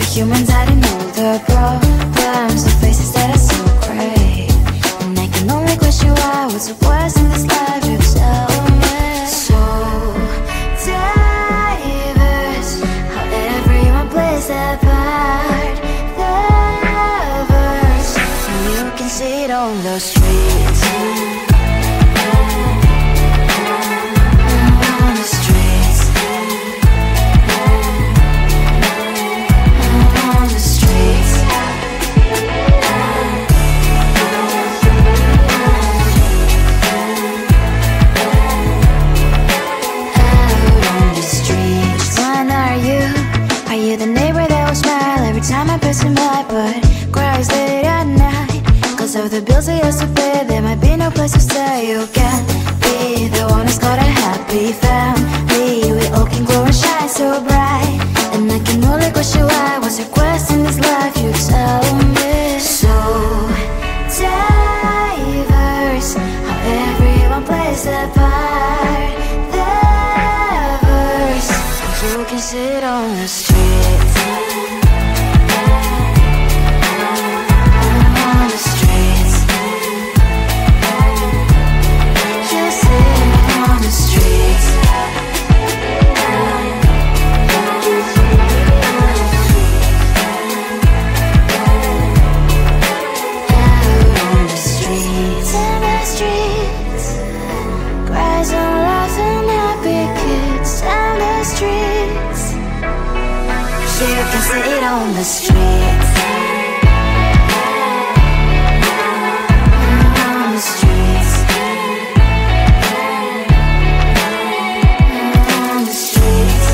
humans hiding all the problems, the faces that are so great. And I can only question why, what's the worst in this life, you tell me. So diverse, how everyone plays their part. The verse, and you can see it on the streets. On the streets. On the streets. Are you the neighbor that will smile every time I pass him by, but cries late at night? Cause of the bills I used to pay, there might be no place to stay. You can't be the one who's got a happy family, we all can glow and shine so bright. And I can only question why, what's your quest in this life, you tell me. So diverse, how everyone plays their part. The verse, you can sit on the street. On the streets. You sit on the streets. Out on the streets. In the streets. Cries and laughing happy kids. And the streets. You can sit on the streets. On the streets. On the streets.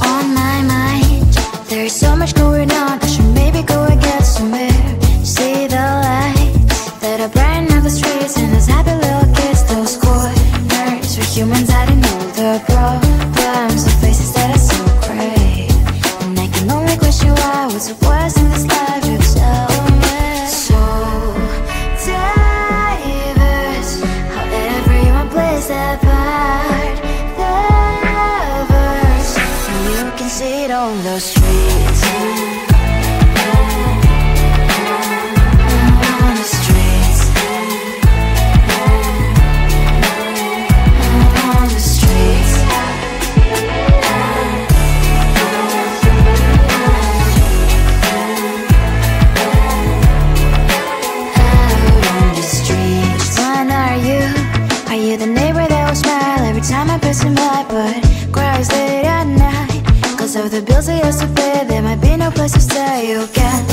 On my mind, there is so much going on. I should maybe go and get some air. See the lights that are brighten up the streets, and those happy little kids, those corners where humans hiding all the problems, the faces that are so great. And I can only question why, what's the worst in this life, you tell me. So diverse, how everyone plays their part. The verse, and you can see it on the streets. On the streets. On the streets. Out on the streets. Which one are you? Are you the neighbor that will smile every time I pass him by, but cries late at night? Cause of the bills I used to pay, there might be no place to stay. You can